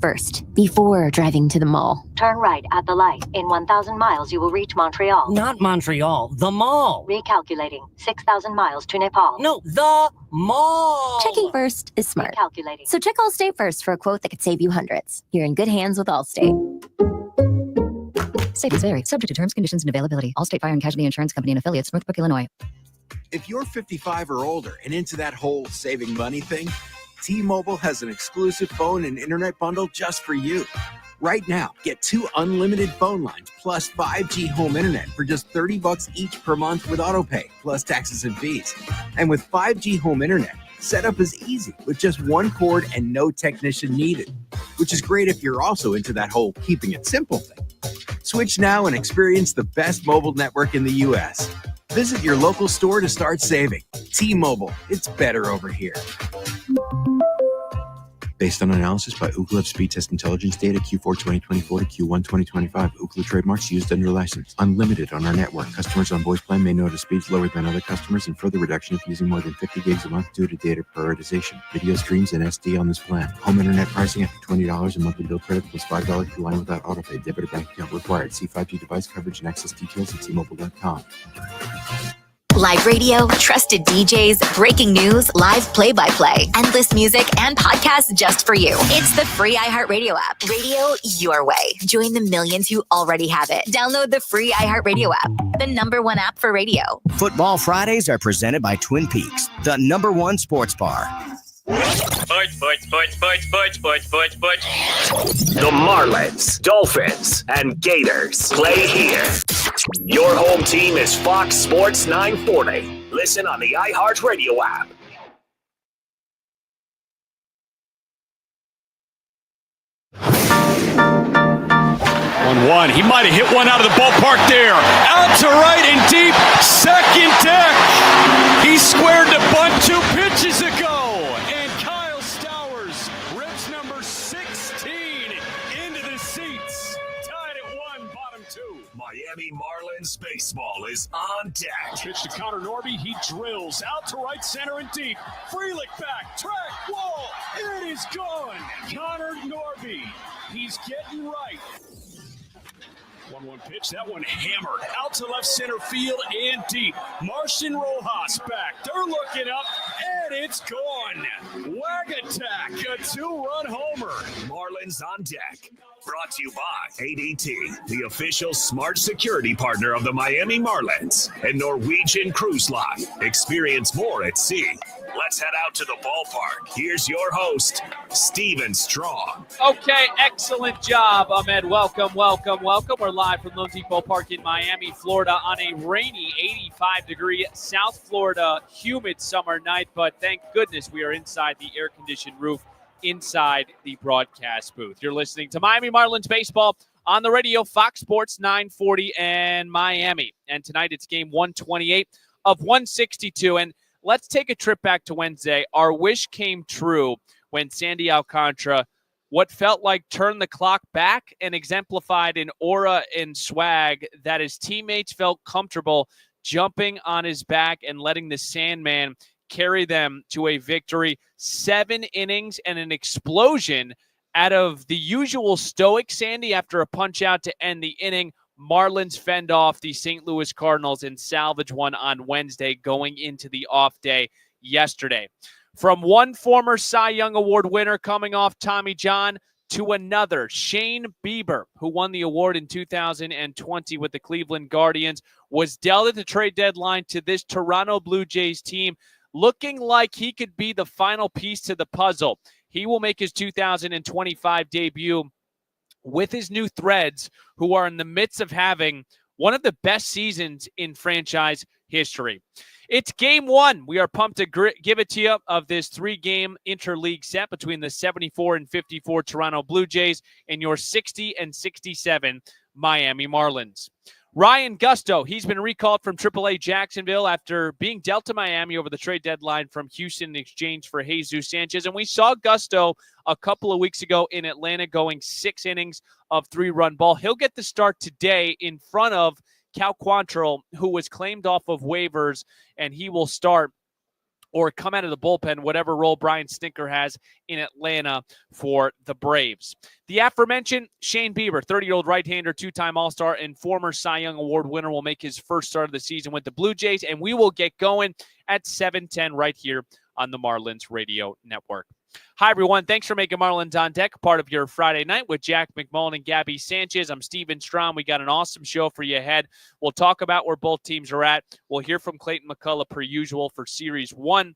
first before driving to the mall. Turn right at the light. In 1,000 miles, you will reach Montreal. Not Montreal, the mall. Recalculating. 6,000 miles to Nepal. No, the mall. Checking first is smart. Recalculating. So check Allstate first for a quote that could save you hundreds. You're in good hands with Allstate. Savings vary. Subject to terms, conditions, and availability. Allstate Fire and Casualty Insurance Company and affiliates, Northbrook, Illinois. If you're 55 or older and into that whole saving money thing, T-Mobile has an exclusive phone and internet bundle just for you. Right now, get 2 unlimited phone lines plus 5G home internet for just $30 each per month with autopay, plus taxes and fees. And with 5G home internet, setup is easy with just one cord and no technician needed, which is great if you're also into that whole keeping it simple thing. Switch now and experience the best mobile network in the U.S. Visit your local store to start saving. T-Mobile, it's better over here. Based on analysis by Ookla Speed Test Intelligence data Q4 2024 to Q1 2025. Ookla trademarks used under license. Unlimited on our network. Customers on voice plan may notice speeds lower than other customers and further reduction if using more than 50 gigs a month due to data prioritization. Video streams and SD on this plan. Home internet pricing after $20 a monthly bill credit plus $5 per line without autopay. Debit or bank account required. See 5G device coverage and access details at T-Mobile.com. Live radio, trusted DJs, breaking news, live play-by-play, endless music, and podcasts just for you. It's the free iHeartRadio app. Radio your way. Join the millions who already have it. Download the free iHeartRadio app, the #1 app for radio. Football Fridays are presented by Twin Peaks, the #1 sports bar. Sports. The Marlins, Dolphins, and Gators play here. Your home team is Fox Sports 940. Listen on the iHeartRadio app. 1-1. He might have hit one out of the ballpark there. Out to right and deep. Second deck. He squared the bunt 2 pitches ago. And Kyle Stowers rips number 16 into the seats. Tied at 1, bottom 2. Miami Marlins baseball is on deck. Pitch to Connor Norby. He drills out to right center and deep. Frelick back. Track wall. It is gone. Connor Norby. He's getting right. 1-1 pitch. That one hammered out to left center field and deep. Martian Rojas back. They're looking up, and it's gone. Wag attack. A 2-run homer. Marlins on deck. Brought to you by ADT, the official smart security partner of the Miami Marlins and Norwegian Cruise Line. Experience more at sea. Let's head out to the ballpark. Here's your host, Steven Strong. Okay, excellent job, Ahmed. Welcome. We're live from Lone Depot Park in Miami, Florida on a rainy 85-degree South Florida humid summer night, but thank goodness we are inside the air-conditioned roof inside the broadcast booth. You're listening to Miami Marlins baseball on the radio, Fox Sports 940 and Miami. And tonight it's game 128 of 162. And let's take a trip back to Wednesday. Our wish came true when Sandy Alcantara, what felt like turned the clock back and exemplified an aura and swag that his teammates felt comfortable jumping on his back and letting the Sandman carry them to a victory. 7 innings and an explosion out of the usual stoic Sandy after a punch out to end the inning. Marlins fend off the St. Louis Cardinals and salvage one on Wednesday going into the off day yesterday. From one former Cy Young Award winner coming off Tommy John to another, Shane Bieber, who won the award in 2020 with the Cleveland Guardians, was dealt at the trade deadline to this Toronto Blue Jays team, looking like he could be the final piece to the puzzle. He will make his 2025 debut with his new Threads, who are in the midst of having one of the best seasons in franchise history. It's game 1. We are pumped to give it to you of this 3-game interleague set between the 74 and 54 Toronto Blue Jays and your 60 and 67 Miami Marlins. Ryan Gusto, he's been recalled from AAA Jacksonville after being dealt to Miami over the trade deadline from Houston in exchange for Jesus Sanchez. And we saw Gusto a couple of weeks ago in Atlanta going 6 innings of 3-run ball. He'll get the start today in front of Cal Quantrill, who was claimed off of waivers, and he will start or come out of the bullpen, whatever role Brian Stinker has in Atlanta for the Braves. The aforementioned Shane Bieber, 30-year-old right-hander, two-time All-Star, and former Cy Young Award winner, will make his first start of the season with the Blue Jays, and we will get going at 7:10 right here on the Marlins Radio Network. Hi, everyone. Thanks for making Marlins on Deck part of your Friday night with Jack McMullen and Gabby Sanchez. I'm Steven Strom. We got an awesome show for you ahead. We'll talk about where both teams are at. We'll hear from Clayton McCullough per usual for Series 1.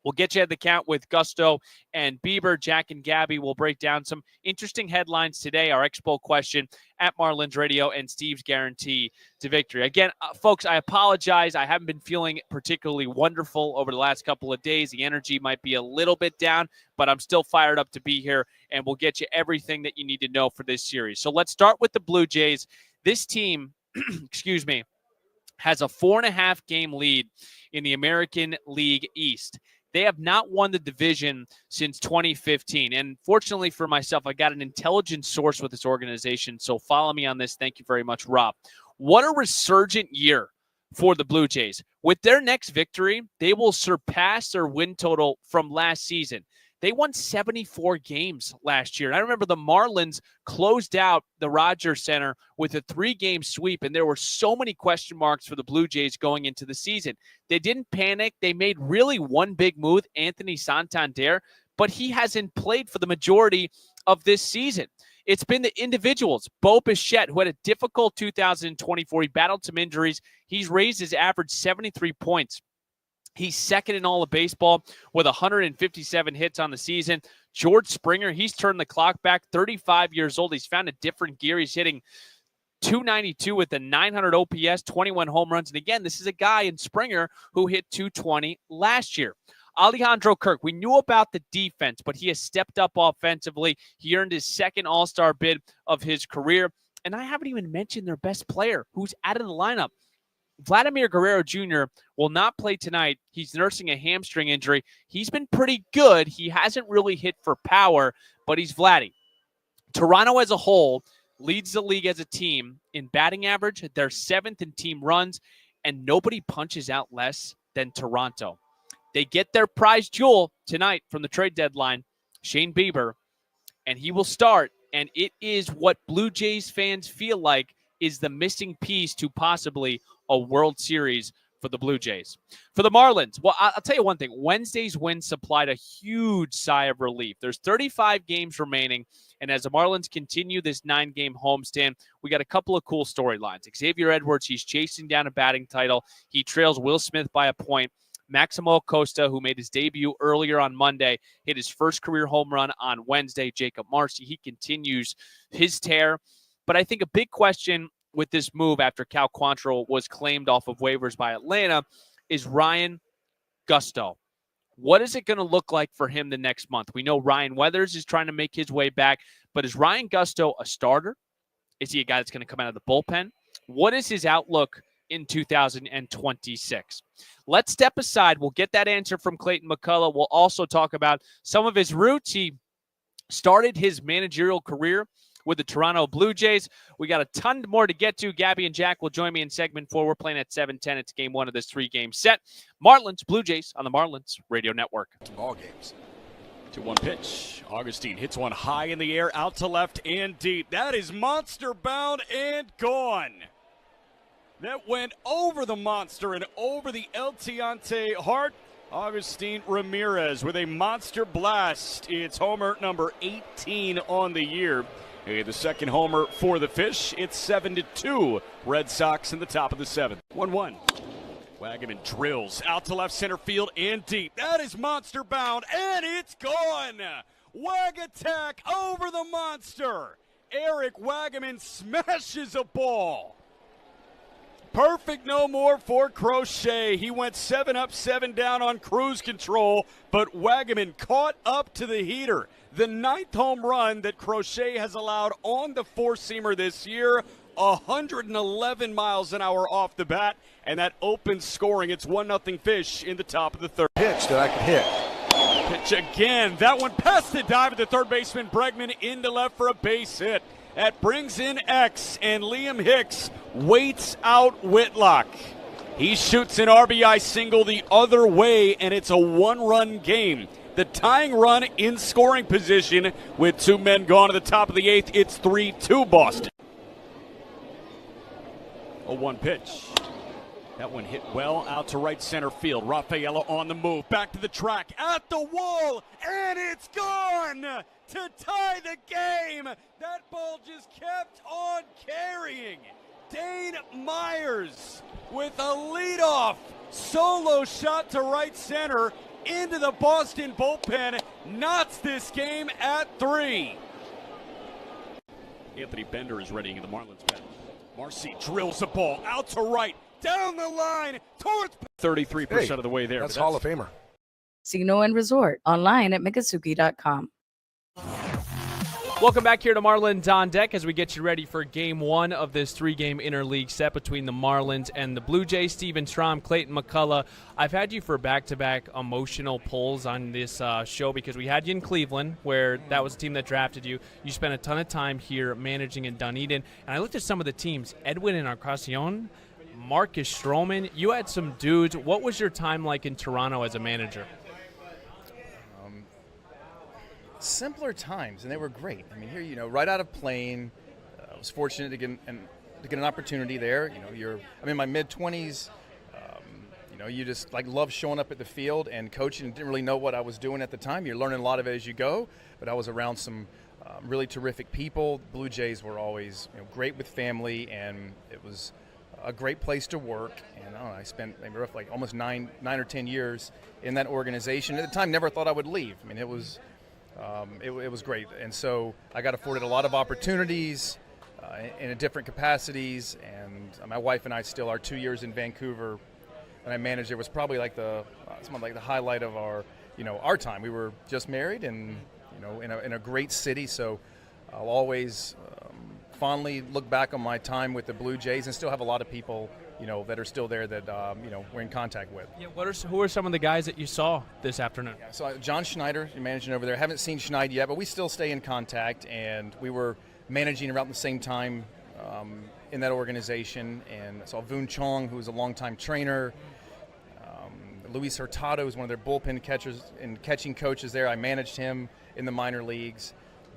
We'll get you at the count with Gusto and Bieber. Jack and Gabby will break down some interesting headlines today, our Expo question at Marlins Radio, and Steve's guarantee to victory. Again, folks, I apologize. I haven't been feeling particularly wonderful over the last couple of days. The energy might be a little bit down, but I'm still fired up to be here, and we'll get you everything that you need to know for this series. So let's start with the Blue Jays. This team, excuse me, has a 4.5 game lead in the American League East. They have not won the division since 2015. And fortunately for myself, I got an intelligent source with this organization. So follow me on this. Thank you very much, Rob. What a resurgent year for the Blue Jays. With their next victory, they will surpass their win total from last season. They won 74 games last year. And I remember the Marlins closed out the Rogers Center with a 3-game sweep, and there were so many question marks for the Blue Jays going into the season. They didn't panic. They made really one big move, Anthony Santander, but he hasn't played for the majority of this season. It's been the individuals. Bo Bichette, who had a difficult 2024. He battled some injuries. He's raised his average 73 points. He's second in all of baseball with 157 hits on the season. George Springer, he's turned the clock back, 35 years old. He's found a different gear. He's hitting .292 with a 900 OPS, 21 home runs. And again, this is a guy in Springer who hit .220 last year. Alejandro Kirk, we knew about the defense, but he has stepped up offensively. He earned his second All-Star bid of his career. And I haven't even mentioned their best player who's out of the lineup. Vladimir Guerrero Jr. will not play tonight. He's nursing a hamstring injury. He's been pretty good. He hasn't really hit for power, but he's Vladdy. Toronto as a whole leads the league as a team in batting average. They're 7th in team runs, and nobody punches out less than Toronto. They get their prize jewel tonight from the trade deadline, Shane Bieber, and he will start, and it is what Blue Jays fans feel like is the missing piece to possibly a World Series for the Blue Jays. For the Marlins, well, I'll tell you one thing. Wednesday's win supplied a huge sigh of relief. There's 35 games remaining, and as the Marlins continue this 9-game homestand, we got a couple of cool storylines. Xavier Edwards, he's chasing down a batting title. He trails Will Smith by a point. Maximo Acosta, who made his debut earlier on Monday, hit his first career home run on Wednesday. Jacob Marcy, he continues his tear. But I think a big question with this move after Cal Quantrill was claimed off of waivers by Atlanta is Ryan Gusto. What is it going to look like for him the next month? We know Ryan Weathers is trying to make his way back, but is Ryan Gusto a starter? Is he a guy that's going to come out of the bullpen? What is his outlook in 2026? Let's step aside. We'll get that answer from Clayton McCullough. We'll also talk about some of his roots. He started his managerial career with the Toronto Blue Jays. We got a ton more to get to. Gabby and Jack will join me in segment 4. We're playing at 7:10. It's game 1 of this 3-game set. Marlins, Blue Jays on the Marlins Radio Network. Ball games. 2-1 pitch. Augustine hits one high in the air, out to left and deep. That is monster bound and gone. That went over the monster and over the El Tiante Hart. Augustine Ramirez with a monster blast. It's homer number 18 on the year. The second homer for the Fish. It's 7-2. Red Sox in the top of the 7th. 1-1. Wagaman drills out to left center field and deep. That is monster bound, and it's gone. Wag attack over the monster. Eric Wagaman smashes a ball. Perfect no more for Crochet. He went 7 up, 7 down on cruise control, but Wagaman caught up to the heater. The 9th home run that Crochet has allowed on the four-seamer this year, 111 miles an hour off the bat, and that opens scoring. It's 1-0 Fish in the top of the 3rd. Pitch that I could hit. Pitch again. That one past the dive of the third baseman, Bregman, into left for a base hit. That brings in X, and Liam Hicks waits out Whitlock. He shoots an RBI single the other way, and it's a one-run game. The tying run in scoring position with 2 men gone at the top of the 8th. It's 3-2 Boston. 0-1 pitch. That one hit well out to right center field. Rafaela on the move. Back to the track. At the wall. And it's gone to tie the game. That ball just kept on carrying. Dane Myers with a leadoff solo shot to right center into the Boston bullpen. Knots this game at 3. Anthony Bender is readying in the Marlins bench. Marcy drills the ball out to right. Down the line towards 33% of the way there. That's Hall of Famer. Casino and Resort online at Miccosukee.com. Welcome back here to Marlins on Deck as we get you ready for Game 1 of this 3-game interleague set between the Marlins and the Blue Jays. Steven Strom, Clayton McCullough. I've had you for back-to-back emotional polls on this show because we had you in Cleveland, where that was the team that drafted you. You spent a ton of time here managing in Dunedin. And I looked at some of the teams. Edwin Encarnacion, Marcus Stroman. You had some dudes. What was your time like in Toronto as a manager? Simpler times, and they were great. I mean, here, right out of Plain, I was fortunate to get an opportunity there. I'm in my mid-20s. You just love showing up at the field and coaching. Didn't really know what I was doing at the time. You're learning a lot of it as you go, but I was around some really terrific people. Blue Jays were always great with family, and it was a great place to work. And I spent roughly almost 9 or 10 years in that organization. At the time, never thought I would leave. I mean, it was great, and so I got afforded a lot of opportunities in different capacities. And my wife and I still are 2 years in Vancouver, and I managed. It was probably the highlight of our time. We were just married, and in a great city. So I'll always fondly look back on my time with the Blue Jays, and still have a lot of people that are still there that we're in contact with. Yeah, who are some of the guys that you saw this afternoon? Yeah, so John Schneider, managing over there. Haven't seen Schneid yet, but we still stay in contact, and we were managing around the same time in that organization. And I saw Voon Chong, who was a longtime trainer. Luis Hurtado is one of their bullpen catchers and catching coaches there. I managed him in the minor leagues.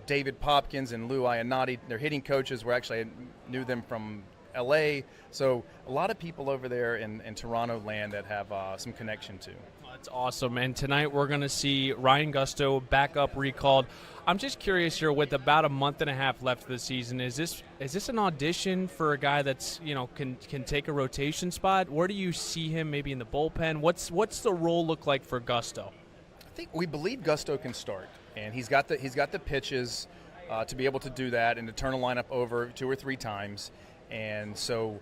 David Popkins and Lou Iannotti, their hitting coaches, I knew them from LA. So a lot of people over there in Toronto land that have some connection to. That's awesome. And tonight we're going to see Ryan Gusto back up recalled. I'm just curious here, with about a month and a half left of the season, is this an audition for a guy that's can take a rotation spot? Where do you see him maybe in the bullpen? What's the role look like for Gusto? I think we believe Gusto can start, and he's got the pitches to be able to do that and to turn a lineup over 2 or 3 times. And so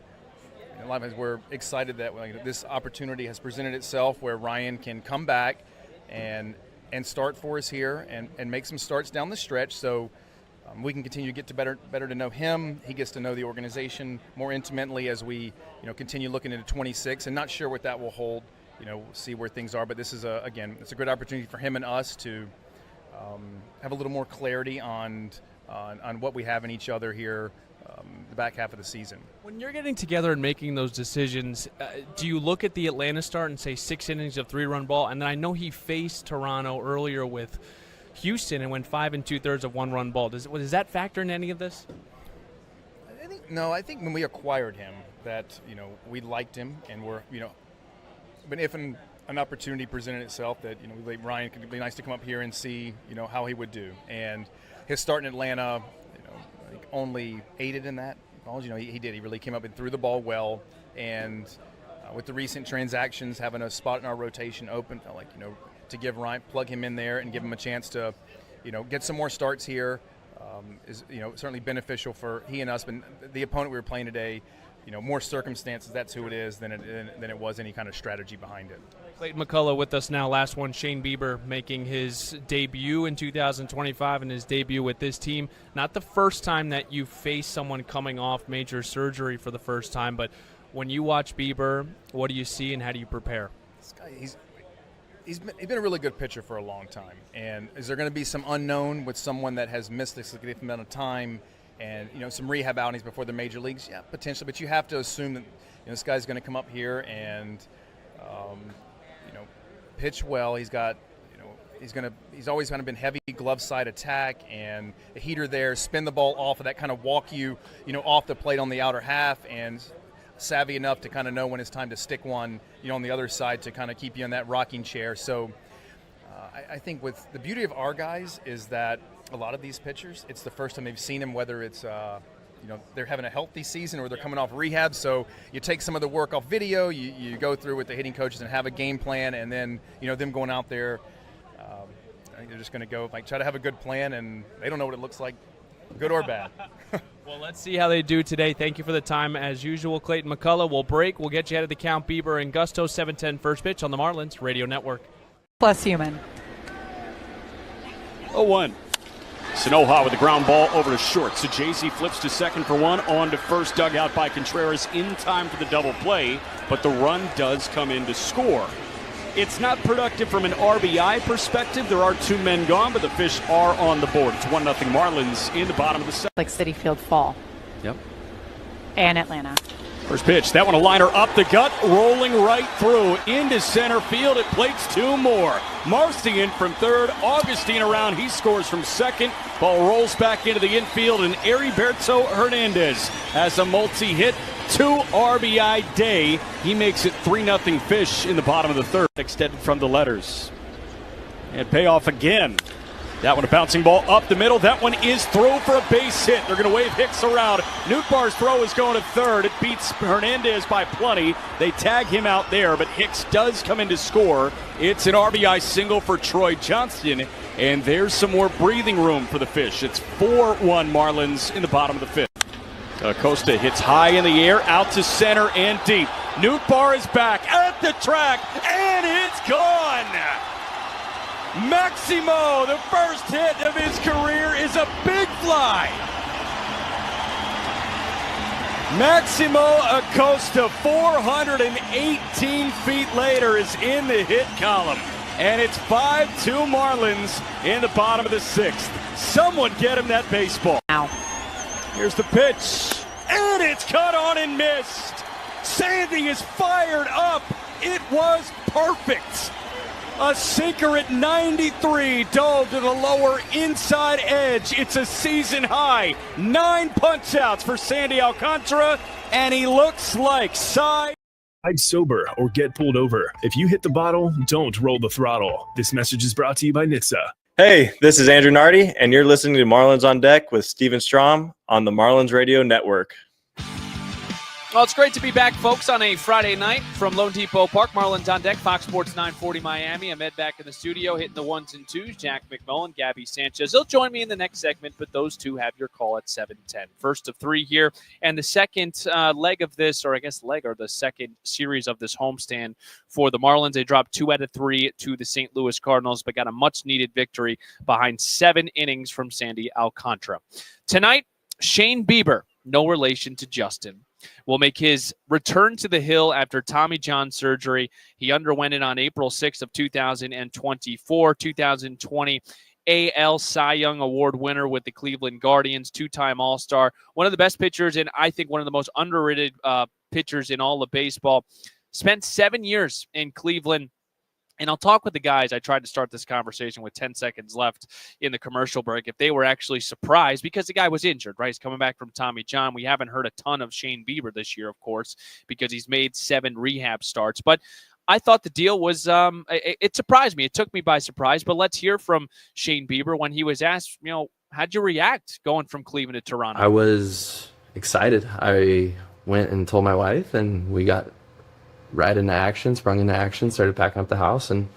a lot of times we're excited that this opportunity has presented itself where Ryan can come back and start for us here and make some starts down the stretch. So we can continue to get to better to know him. He gets to know the organization more intimately as we continue looking into 26, and not sure what that will hold. See where things are. But this is it's a good opportunity for him and us to have a little more clarity on what we have in each other here. The back half of the season. When you're getting together and making those decisions, do you look at the Atlanta start and say 6 innings of 3-run ball? And then I know he faced Toronto earlier with Houston and went 5 2/3 of 1-run ball. Does that factor in any of this? I think when we acquired him that we liked him, and but if an opportunity presented itself that Ryan could be nice to come up here and see how he would do. And his start in Atlanta, only aided in that. He did. He really came up and threw the ball well. And with the recent transactions, having a spot in our rotation open, felt like, to give Ryan, plug him in there and give him a chance to, get some more starts here is, certainly beneficial for he and us. But the opponent we were playing today, more circumstances, that's who it is than it was any kind of strategy behind it. Clayton McCullough with us now. Last one, Shane Bieber making his debut in 2025 and his debut with this team. Not the first time that you face someone coming off major surgery for the first time, but when you watch Bieber, what do you see and how do you prepare? This guy, he's been a really good pitcher for a long time. And is there going to be some unknown with someone that has missed a significant amount of time? and some rehab outings before the major leagues, yeah, potentially. But you have to assume that this guy's going to come up here and pitch well. He's got he's always kind of been heavy glove side attack and a heater there, spin the ball off of that, kind of walk you off the plate on the outer half, and savvy enough to kind of know when it's time to stick one on the other side to kind of keep you in that rocking chair. So I think with the beauty of our guys is that a lot of these pitchers, it's the first time they've seen him, whether it's they're having a healthy season or they're coming off rehab. So you take some of the work off video, you go through with the hitting coaches and have a game plan, and then them going out there, I think they're just going to go try to have a good plan, and they don't know what it looks like, good or bad. Well, let's see how they do today. Thank you for the time as usual, Clayton McCullough. We'll break. We'll get you ahead of the count. Bieber and Gusto, 7:10 first pitch on the Marlins Radio Network. Plus human. 0-1. Sanoha with the ground ball over to short. So Jay-Z flips to second for one, on to first, dug out by Contreras in time for the double play, but the run does come in to score. It's not productive from an RBI perspective. There are 2 men gone, but the Fish are on the board. It's 1-0 Marlins in the bottom of the seventh. Like Citi Field fall. Yep. And Atlanta. First pitch, that one a liner up the gut, rolling right through into center field. It plates 2 more. Marcy in from third, Augustine around, he scores from second. Ball rolls back into the infield, and Heriberto Hernandez has a multi-hit, 2 RBI day. He makes it 3-0 Fish in the bottom of the third. Extended from the letters. And payoff again. That one a bouncing ball up the middle. That one is through for a base hit. They're going to wave Hicks around. Nootbaar's throw is going to third. It beats Hernandez by plenty. They tag him out there, but Hicks does come in to score. It's an RBI single for Troy Johnston, and there's some more breathing room for the Fish. It's 4-1 Marlins in the bottom of the fifth. Acosta hits high in the air, out to center and deep. Nootbaar is back at the track, and it's gone! Maximo, the first hit of his career, is a big fly. Maximo Acosta, 418 feet later, is in the hit column. And it's 5-2 Marlins in the bottom of the sixth. Someone get him that baseball. Ow. Here's the pitch. And it's cut on and missed. Sandy is fired up. It was perfect. A sinker at 93 dove to the lower inside edge. It's a season high. 9 punch-outs for Sandy Alcantara, and he looks like side. Ride sober or get pulled over. If you hit the bottle, don't roll the throttle. This message is brought to you by NHTSA. Hey, this is Andrew Nardi, and you're listening to Marlins on Deck with Steven Strom on the Marlins Radio Network. Well, it's great to be back, folks, on a Friday night from Lone Depot Park. Marlins on Deck, Fox Sports 940 Miami. I'm Ed back in the studio, hitting the 1s and 2s. Jack McMullen, Gabby Sanchez. They'll join me in the next segment, but those two have your call at 7:10. First of 3 here, and the second leg of this, or I guess leg, or the second series of this homestand for the Marlins. They dropped 2 out of 3 to the St. Louis Cardinals, but got a much-needed victory behind 7 innings from Sandy Alcantara. Tonight, Shane Bieber, no relation to Justin, will make his return to the Hill after Tommy John surgery. He underwent it on April 6th of 2024, 2020 AL Cy Young Award winner with the Cleveland Guardians, 2-time All-Star, one of the best pitchers and I think one of the most underrated pitchers in all of baseball. Spent 7 years in Cleveland. And I'll talk with the guys. I tried to start this conversation with 10 seconds left in the commercial break if they were actually surprised because the guy was injured, right? He's coming back from Tommy John. We haven't heard a ton of Shane Bieber this year, of course, because he's made 7 rehab starts. But I thought the deal was, it surprised me. It took me by surprise. But let's hear from Shane Bieber when he was asked, how'd you react going from Cleveland to Toronto? I was excited. I went and told my wife, and we got right into action, sprung into action, started packing up the house, and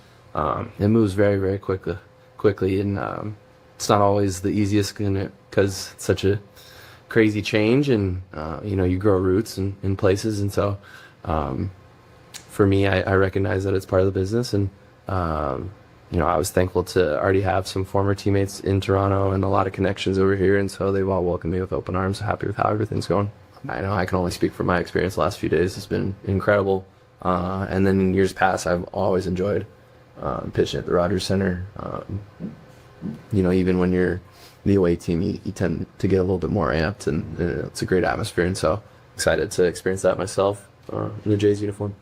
it moves very, very quickly. And it's not always the easiest because it's such a crazy change, and you grow roots in places. And so for me, I recognize that it's part of the business. And I was thankful to already have some former teammates in Toronto and a lot of connections over here. And so they've all welcomed me with open arms, happy with how everything's going. I know I can only speak from my experience the last few days. It's been incredible. And then in years past, I've always enjoyed pitching at the Rogers Center. Even when you're the away team, you tend to get a little bit more amped, and it's a great atmosphere. And so excited to experience that myself in the Jays uniform.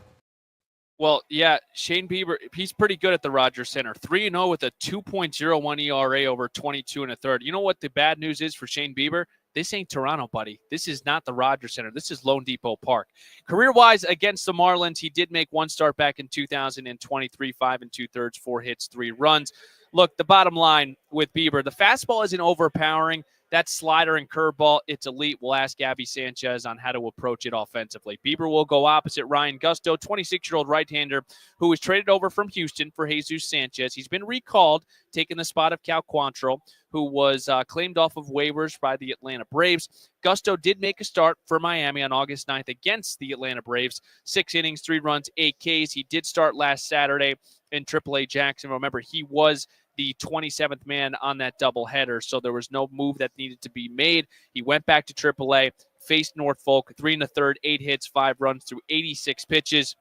Well, yeah, Shane Bieber, he's pretty good at the Rogers Center. 3-0 with a 2.01 ERA over 22 and a third. You know what the bad news is for Shane Bieber? This ain't Toronto, buddy. This is not the Rogers Center. This is Lone Depot Park. Career-wise against the Marlins, he did make one start back in 2023, 5 2/3, 4 hits, 3 runs. Look, the bottom line with Bieber, the fastball isn't overpowering. That slider and curveball, it's elite. We'll ask Gabby Sanchez on how to approach it offensively. Bieber will go opposite Ryan Gusto, 26-year-old right-hander who was traded over from Houston for Jesus Sanchez. He's been recalled, taking the spot of Cal Quantrill, who was claimed off of waivers by the Atlanta Braves. Gusto did make a start for Miami on August 9th against the Atlanta Braves. 6 innings, 3 runs, 8 Ks. He did start last Saturday in AAA Jacksonville. Remember, he was the 27th man on that doubleheader, so there was no move that needed to be made. He went back to AAA, faced Norfolk, 3 1/3, 8 hits, 5 runs through 86 pitches.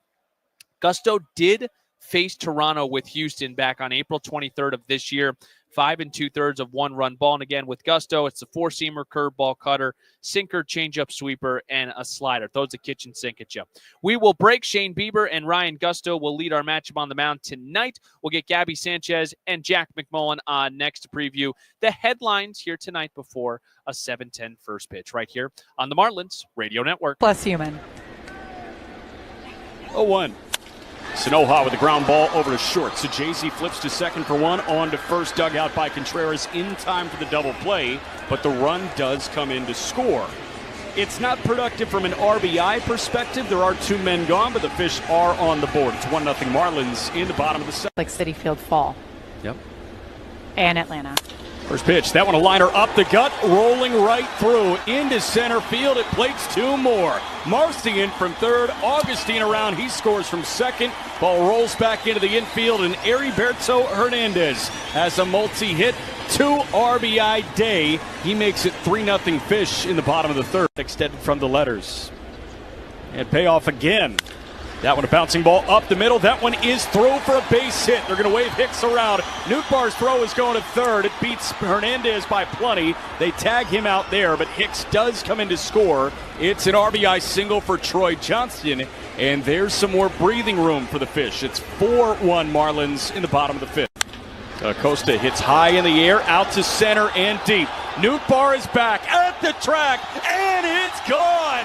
Gusto did face Toronto with Houston back on April 23rd of this year. 5 2/3 of 1-run ball. And again, with Gusto, it's the 4-seamer, curveball, cutter, sinker, changeup, sweeper, and a slider. Throws the kitchen sink at you. We will break. Shane Bieber and Ryan Gusto will lead our matchup on the mound tonight. We'll get Gabby Sanchez and Jack McMullen on next to preview the headlines here tonight before a 7:10 first pitch right here on the Marlins Radio Network. Plus human. 0-1. Sanoja with the ground ball over to short. Sajazi flips to second for 1, on to first, dug out by Contreras in time for the double play, but the run does come in to score. It's not productive from an RBI perspective. There are 2 men gone, but the Fish are on the board. It's 1-0 Marlins in the bottom of the 7th. Like City Field Fall. Yep. And Atlanta. First pitch, that one a liner up the gut, rolling right through into center field. It plates 2 more. Marcy in from third, Augustine around. He scores from second. Ball rolls back into the infield, and Heriberto Hernandez has a multi-hit, 2 RBI day. He makes it 3-0 Fish in the bottom of the 3rd. Extended from the letters. And payoff again. That one a bouncing ball up the middle. That one is through for a base hit. They're going to wave Hicks around. Nootbaar's throw is going to third. It beats Hernandez by plenty. They tag him out there, but Hicks does come in to score. It's an RBI single for Troy Johnston, and there's some more breathing room for the Fish. It's 4-1 Marlins in the bottom of the 5th. Acosta hits high in the air, out to center and deep. Nootbaar is back at the track, and it's gone.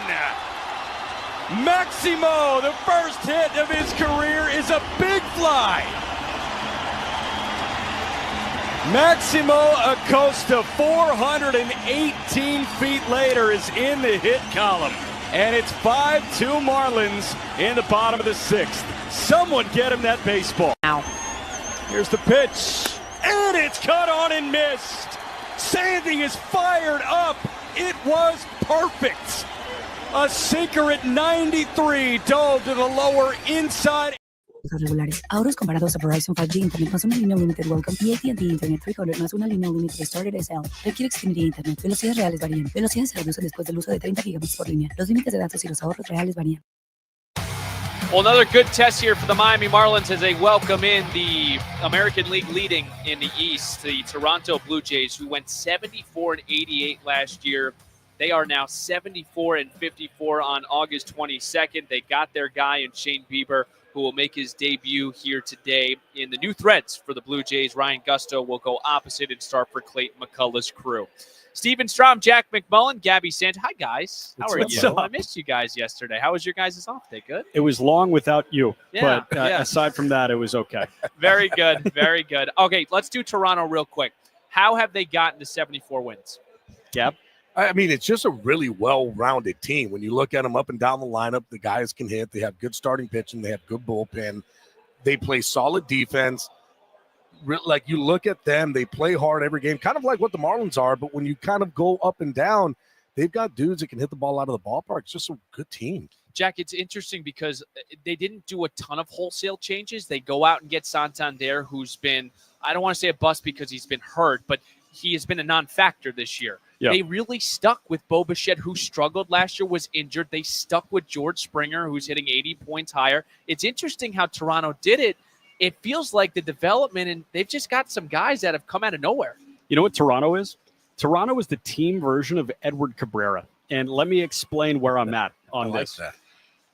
Maximo, the first hit of his career, is a big fly. Maximo Acosta, 418 feet later, is in the hit column. And it's 5-2 Marlins in the bottom of the 6th. Someone get him that baseball. Now. Here's the pitch. And it's cut on and missed. Sandy is fired up. It was perfect. A sinker at 93, dove to the lower inside. Regulares. Ahorros comparados a Verizon 5G Internet más una línea Unlimited Welcome y AT&T Internet 300 más una línea Unlimited Started SL. Requiere Xfinity Internet. Velocidades reales varían. Velocidades se reducen después del uso de 30 gigabits por línea. Los límites de datos y los ahorros reales varían. Well, another good test here for the Miami Marlins as they welcome in the American League leading in the East, the Toronto Blue Jays, who went 74-88 last year. They are now 74-54 on August 22nd. They got their guy in Shane Bieber, who will make his debut here today in the new threads for the Blue Jays. Ryan Gusto will go opposite and start for Clayton McCullough's crew. Steven Strom, Jack McMullen, Gabby Sanchez. Hi, guys. How are you? I missed you guys yesterday. How was your guys' off day? Good? It was long without you, yeah, but aside from that, it was okay. Very good. Very good. Okay, let's do Toronto real quick. How have they gotten to 74 wins? Gab? I mean, it's just a really well-rounded team. When you look at them up and down the lineup, the guys can hit. They have good starting pitching. They have good bullpen. They play solid defense. Like, you look at them, they play hard every game, kind of like what the Marlins are. But when you kind of go up and down, they've got dudes that can hit the ball out of the ballpark. It's just a good team. Jack, it's interesting because they didn't do a ton of wholesale changes. They go out and get Santander, who's been, I don't want to say a bust because he's been hurt, but he has been a non-factor this year. Yep. They really stuck with Bo Bichette, who struggled last year, was injured. They stuck with George Springer, who's hitting 80 points higher. It's interesting how Toronto did it. It feels like the development, and they've just got some guys that have come out of nowhere. You know what Toronto is? Toronto is the team version of Edward Cabrera. And let me explain where I'm at on this. That.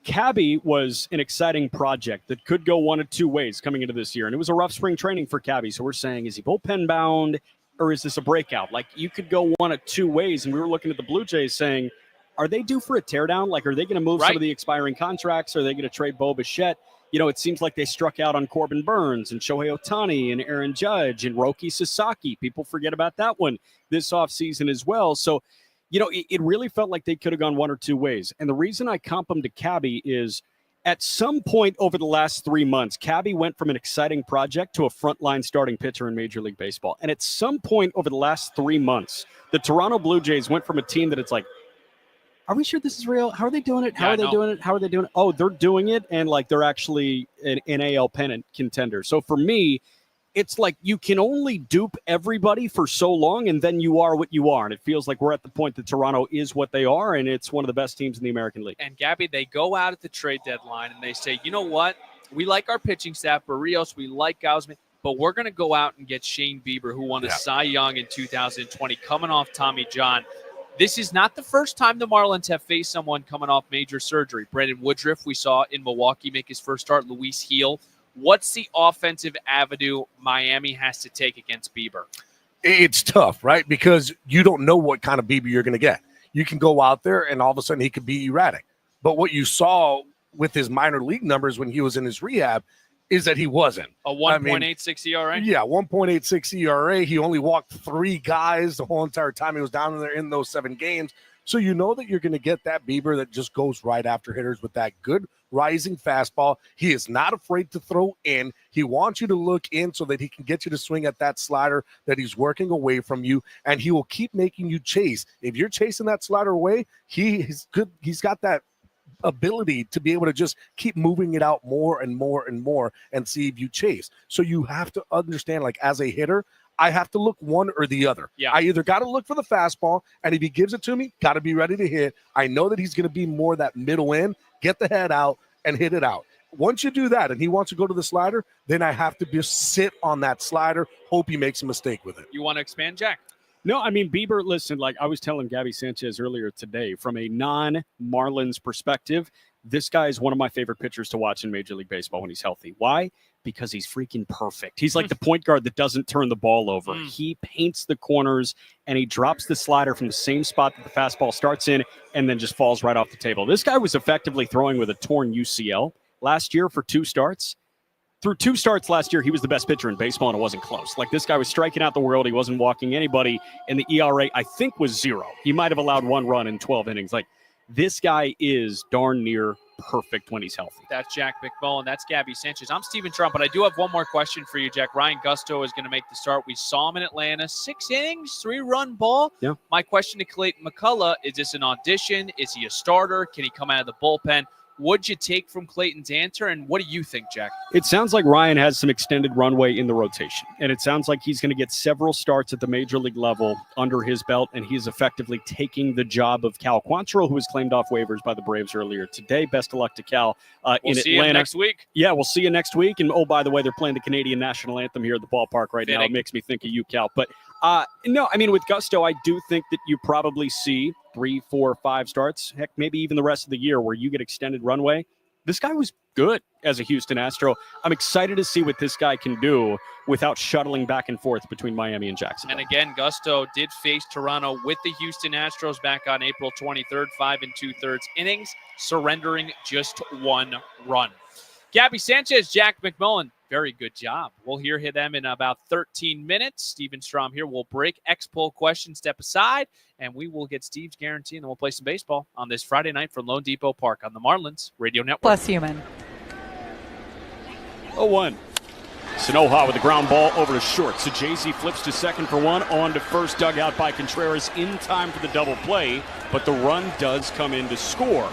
Cabby was an exciting project that could go one of two ways coming into this year. And it was a rough spring training for Cabby. So we're saying, is he bullpen bound or is this a breakout? Like, you could go one of two ways. And we were looking at the Blue Jays saying, are they due for a teardown? Like, are they going to move some of the expiring contracts? Are they going to trade Bo Bichette? You know, it seems like they struck out on Corbin Burns and Shohei Ohtani and Aaron Judge and Roki Sasaki. People forget about that one this offseason as well. So, you know, it really felt like they could have gone one or two ways. And the reason I comp them to Cabby is at some point over the last 3 months, Cabby went from an exciting project to a frontline starting pitcher in Major League Baseball. And at some point over the last 3 months, the Toronto Blue Jays went from a team that it's like, are we sure this is real? How are they doing it? How are they doing it? How are they doing it? Oh, they're doing it, and like they're actually an AL pennant contender. So for me, it's like you can only dupe everybody for so long, and then you are what you are. And it feels like we're at the point that Toronto is what they are, and it's one of the best teams in the American League. And Gabby, they go out at the trade deadline, and they say, you know what? We like our pitching staff, Barrios, we like Gausman, but we're going to go out and get Shane Bieber, who won a Cy Young in 2020, coming off Tommy John. This is not the first time the Marlins have faced someone coming off major surgery. Brandon Woodruff, we saw in Milwaukee make his first start. Luis Heel. What's the offensive avenue Miami has to take against Bieber? It's tough, right? Because you don't know what kind of Bieber you're going to get. You can go out there and all of a sudden he could be erratic. But what you saw with his minor league numbers when he was in his rehab is that he wasn't. A 1.86 ERA? Yeah, 1.86 ERA. He only walked 3 guys the whole entire time he was down there in those 7 games. So you know that you're going to get that Bieber that just goes right after hitters with that good rising fastball. He is not afraid to throw in. He wants you to look in so that he can get you to swing at that slider that he's working away from you, and he will keep making you chase. If you're chasing that slider away, he's good. He's got that ability to be able to just keep moving it out more and more and more and see if you chase. So you have to understand, like, as a hitter, I have to look one or the other. Yeah. I either got to look for the fastball, and if he gives it to me, got to be ready to hit. I know that he's going to be more that middle end, get the head out and hit it out. Once you do that and he wants to go to the slider, then I have to just sit on that slider, hope he makes a mistake with it. You want to expand, Jack? No, I mean, Bieber, listen, like I was telling Gabby Sanchez earlier today, from a non-Marlins perspective, this guy is one of my favorite pitchers to watch in Major League Baseball when he's healthy. Why? Because he's freaking perfect. He's like the point guard that doesn't turn the ball over. He paints the corners, and he drops the slider from the same spot that the fastball starts in and then just falls right off the table. This guy was effectively throwing with a torn UCL last year for 2 starts. Through 2 starts last year, he was the best pitcher in baseball, and it wasn't close. Like, this guy was striking out the world. He wasn't walking anybody, and the ERA, I think, was 0. He might have allowed 1 run in 12 innings. Like, this guy is darn near perfect when he's healthy. That's Jack McMullen. That's Gabby Sanchez. I'm Steven Trump, but I do have one more question for you, Jack. Ryan Gusto is going to make the start. We saw him in Atlanta. 6 innings, 3-run ball. Yeah. My question to Clayton McCullough, is this an audition? Is he a starter? Can he come out of the bullpen? What'd you take from Clayton's answer, and what do you think, Jack? It sounds like Ryan has some extended runway in the rotation, and it sounds like he's going to get several starts at the major league level under his belt, and he's effectively taking the job of Cal Quantrill, who was claimed off waivers by the Braves earlier today. Best of luck to Cal in Atlanta. We'll see him next week. Yeah, we'll see you next week. And, oh, by the way, they're playing the Canadian national anthem here at the ballpark right now. It makes me think of you, Cal. But, no, I mean, with Gusto, I do think that you probably see 3, 4, 5 starts, heck, maybe even the rest of the year where you get extended runway. This guy was good as a Houston Astro. I'm excited to see what this guy can do without shuttling back and forth between Miami and Jacksonville. And again, Gusto did face Toronto with the Houston Astros back on April 23rd, 5 2/3 innings, surrendering just 1 run. Gabby Sanchez, Jack McMullen, very good job. We'll hear them in about 13 minutes. Steven Strom here. We'll break X-Poll question, step aside, and we will get Steve's guarantee, and then we'll play some baseball on this Friday night from Lone Depot Park on the Marlins Radio Network. Plus human. 0-1. Sanoha with the ground ball over to short. So Jay-Z flips to second for 1, on to first, dug out by Contreras in time for the double play, but the run does come in to score.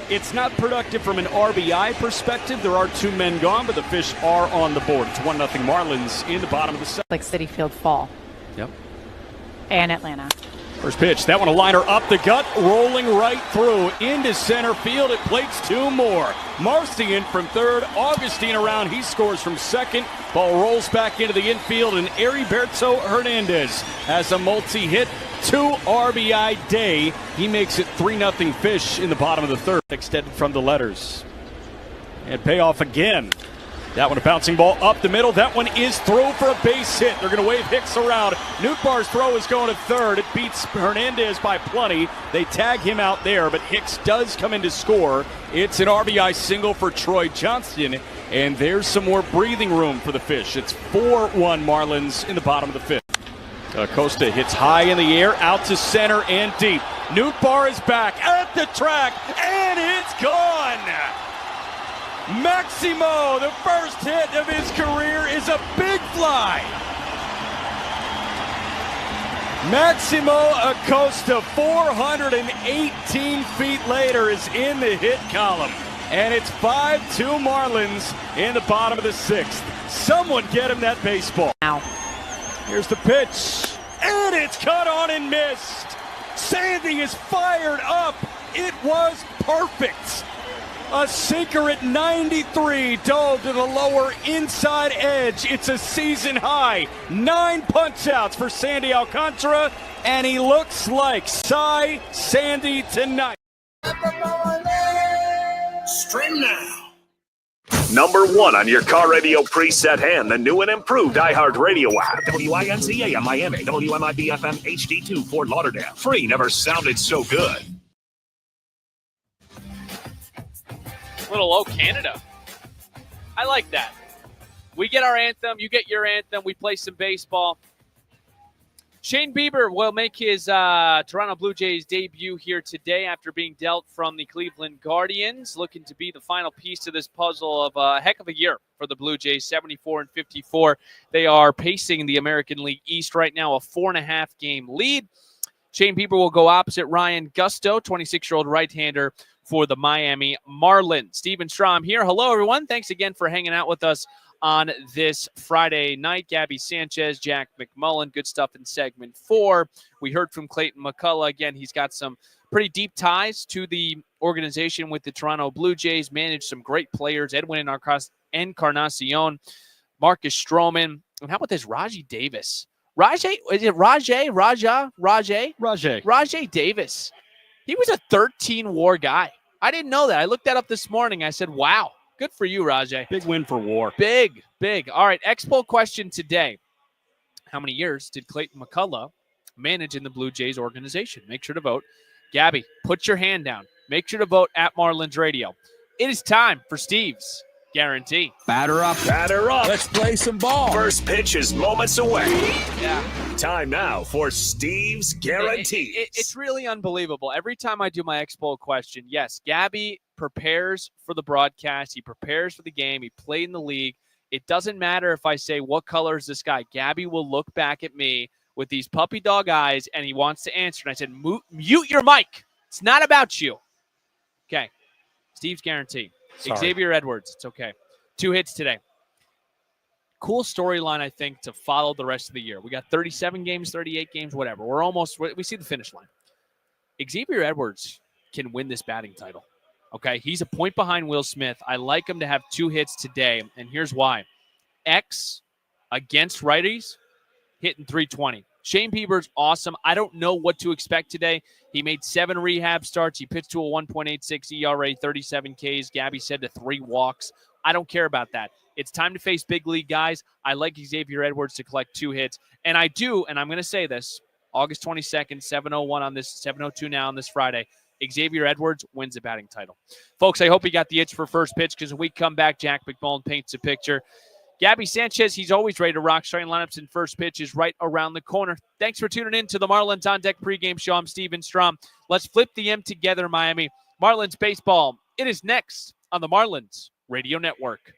It's not productive from an RBI perspective. There are 2 men gone, but the Fish are on the board. It's 1-0 Marlins in the bottom of the 7th. Like Citi Field fall. Yep. And Atlanta. First pitch, that one a liner up the gut, rolling right through into center field. It plates 2 more. Marcian from third, Augustine around. He scores from second. Ball rolls back into the infield, and Heriberto Hernandez has a multi-hit, 2 RBI day. He makes it 3-0 Fish in the bottom of the third. Extended from the letters. And payoff again. That one a bouncing ball up the middle. That one is through for a base hit. They're going to wave Hicks around. Nootbaar's throw is going to third. It beats Hernandez by plenty. They tag him out there, but Hicks does come in to score. It's an RBI single for Troy Johnston, and there's some more breathing room for the Fish. It's 4-1 Marlins in the bottom of the fifth. Acosta hits high in the air, out to center and deep. Nootbaar is back at the track, and it's gone. Maximo, the first hit of his career, is a big fly. Maximo Acosta, 418 feet later, is in the hit column. And it's 5-2 Marlins in the bottom of the sixth. Someone get him that baseball. Now. Here's the pitch. And it's cut on and missed. Sandy is fired up. It was perfect. A sinker at 93 dove to the lower inside edge. It's a season high. 9 punch-outs for Sandy Alcantara, and he looks like Cy Sandy tonight. Stream now. Number 1 on your car radio preset and the new and improved iHeartRadio app. WINCA Miami, WMIB FM HD2 Fort Lauderdale. Free never sounded so good. Little O Canada. I like that. We get our anthem. You get your anthem. We play some baseball. Shane Bieber will make his Toronto Blue Jays debut here today after being dealt from the Cleveland Guardians. Looking to be the final piece to this puzzle of a heck of a year for the Blue Jays, 74-54. They are pacing the American League East right now, a 4.5-game lead. Shane Bieber will go opposite Ryan Gusto, 26-year-old right-hander for the Miami Marlins. Steven Strom here. Hello, everyone. Thanks again for hanging out with us on this Friday night. Gabby Sanchez, Jack McMullen, good stuff in segment 4. We heard from Clayton McCullough. Again, he's got some pretty deep ties to the organization with the Toronto Blue Jays, managed some great players, Edwin Encarnacion, Marcus Stroman, and how about this, Rajai Davis? Rajai Davis. He was a 13 WAR guy. I didn't know that. I looked that up this morning. I said, wow, good for you, Rajai. Big win for WAR. Big. All right, Expo question today. How many years did Clayton McCullough manage in the Blue Jays organization? Make sure to vote. Gabby, put your hand down. Make sure to vote at Marlins Radio. It is time for Steve's Guarantee. Batter up. Let's play some ball. First pitch is moments away. Yeah. Time now for Steve's Guarantee. It's really unbelievable. Every time I do my Expo question, yes, Gabby prepares for the broadcast. He prepares for the game. He played in the league. It doesn't matter if I say, what color is this guy? Gabby will look back at me with these puppy dog eyes, and he wants to answer. And I said, mute your mic. It's not about you. Okay. Steve's Guarantee. Sorry. Xavier Edwards. It's okay. 2 hits today. Cool storyline, I think, to follow the rest of the year. We got 37 games, 38 games, whatever. We see the finish line. Xavier Edwards can win this batting title. Okay, he's a point behind Will Smith. I like him to have 2 hits today, and here's why. X against righties, hitting .320. Shane Bieber's awesome. I don't know what to expect today. He made 7 rehab starts. He pitched to a 1.86 ERA, 37 Ks. Gabby said to 3 walks. I don't care about that. It's time to face big league guys. I like Xavier Edwards to collect 2 hits. And I do, and I'm going to say this, August 22nd, 7:01 on this, 7:02 now on this Friday, Xavier Edwards wins the batting title. Folks, I hope you got the itch for first pitch, because when we come back, Jack McMullen paints a picture. Gabby Sanchez, he's always ready to rock. Starting lineups and first pitch is right around the corner. Thanks for tuning in to the Marlins On Deck pregame show. I'm Steven Strom. Let's flip the M together, Miami. Marlins baseball. It is next on the Marlins Radio Network.